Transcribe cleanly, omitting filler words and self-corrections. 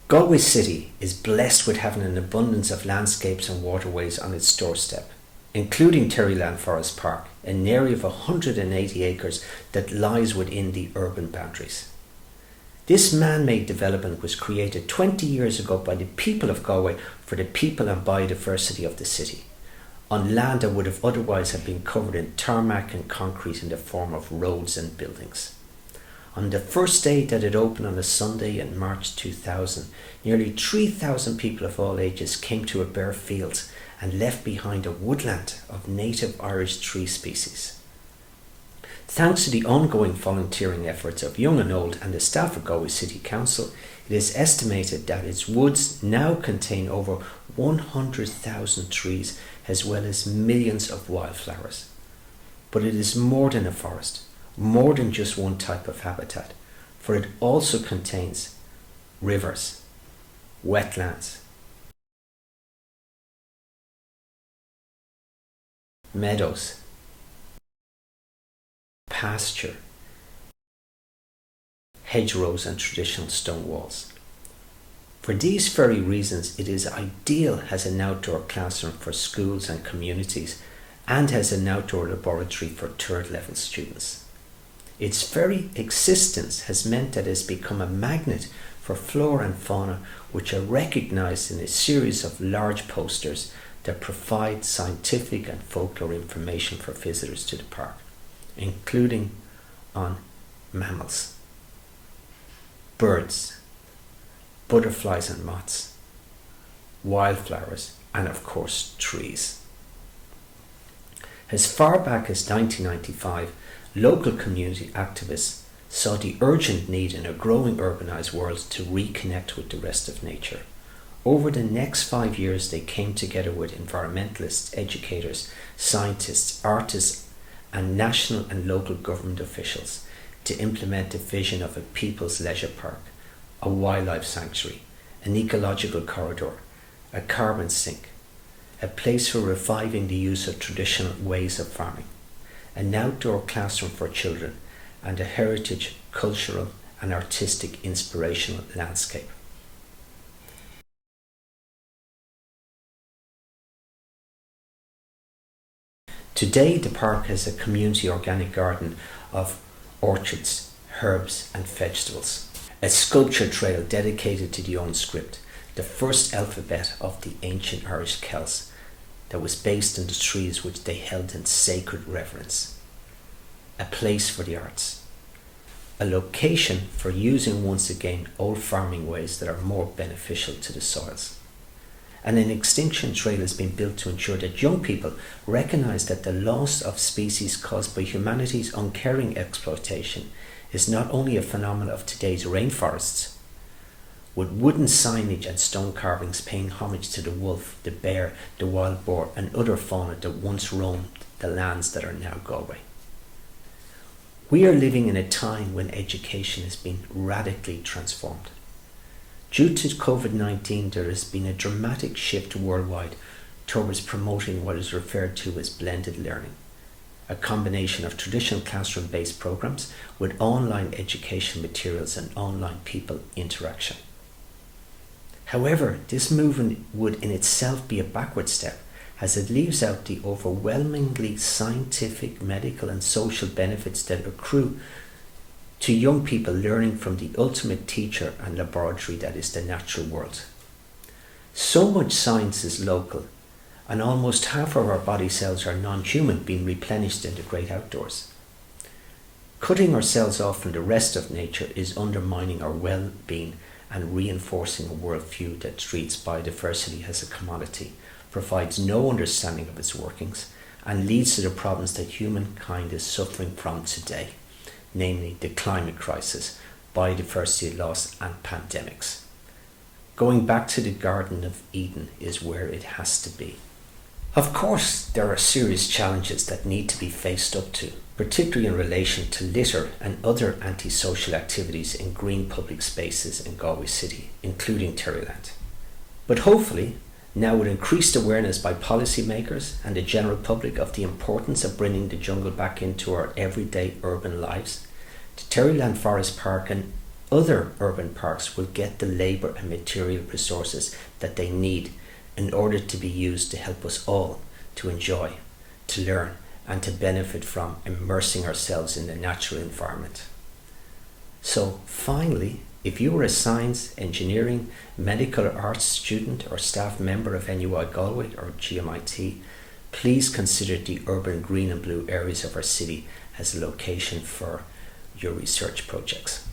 Galway City is blessed with having an abundance of landscapes and waterways on its doorstep, including Terryland Forest Park, an area of 180 acres that lies within the urban boundaries. This man-made development was created 20 years ago by the people of Galway for the people and biodiversity of the city, on land that would have otherwise have been covered in tarmac and concrete in the form of roads and buildings. On the first day that it opened on a Sunday in March 2000, nearly 3,000 people of all ages came to a bare fields and left behind a woodland of native Irish tree species. Thanks to the ongoing volunteering efforts of young and old and the staff of Galway City Council, it is estimated that its woods now contain over 100,000 trees as well as millions of wildflowers. But it is more than a forest, more than just one type of habitat, for it also contains rivers, wetlands, meadows, pasture, hedgerows and traditional stone walls. For these very reasons, it is ideal as an outdoor classroom for schools and communities and as an outdoor laboratory for third level students. Its very existence has meant that it has become a magnet for flora and fauna, which are recognised in a series of large posters that provide scientific and folklore information for visitors to the park, including on mammals, birds, butterflies and moths, wildflowers, and of course trees. As far back as 1995, local community activists saw the urgent need in a growing urbanised world to reconnect with the rest of nature. Over the next 5 years, they came together with environmentalists, educators, scientists, artists, and national and local government officials to implement a vision of a people's leisure park, a wildlife sanctuary, an ecological corridor, a carbon sink, a place for reviving the use of traditional ways of farming, an outdoor classroom for children, and a heritage, cultural and artistic inspirational landscape. Today the park has a community organic garden of orchards, herbs and vegetables, a sculpture trail dedicated to the own script, the first alphabet of the ancient Irish Celts that was based on the trees which they held in sacred reverence, a place for the arts, a location for using once again old farming ways that are more beneficial to the soils. And an extinction trail has been built to ensure that young people recognise that the loss of species caused by humanity's uncaring exploitation is not only a phenomenon of today's rainforests, with wooden signage and stone carvings paying homage to the wolf, the bear, the wild boar and other fauna that once roamed the lands that are now Galway. We are living in a time when education has been radically transformed. Due to COVID-19, there has been a dramatic shift worldwide towards promoting what is referred to as blended learning, a combination of traditional classroom-based programs with online education materials and online people interaction. However, this movement would in itself be a backward step, as it leaves out the overwhelmingly scientific, medical and social benefits that accrue to young people learning from the ultimate teacher and laboratory that is the natural world. So much science is local, and almost half of our body cells are non-human, being replenished in the great outdoors. Cutting ourselves off from the rest of nature is undermining our well-being and reinforcing a worldview that treats biodiversity as a commodity, provides no understanding of its workings, and leads to the problems that humankind is suffering from today, namely the climate crisis, biodiversity loss and pandemics. Going back to the Garden of Eden is where it has to be. Of course, there are serious challenges that need to be faced up to, particularly in relation to litter and other antisocial activities in green public spaces in Galway City, including Terryland. But hopefully, now with increased awareness by policymakers and the general public of the importance of bringing the jungle back into our everyday urban lives, the Terryland Forest Park and other urban parks will get the labour and material resources that they need in order to be used to help us all to enjoy, to learn, and to benefit from immersing ourselves in the natural environment. So finally, if you are a science, engineering, medical or arts student or staff member of NUI Galway or GMIT, please consider the urban green and blue areas of our city as a location for your research projects.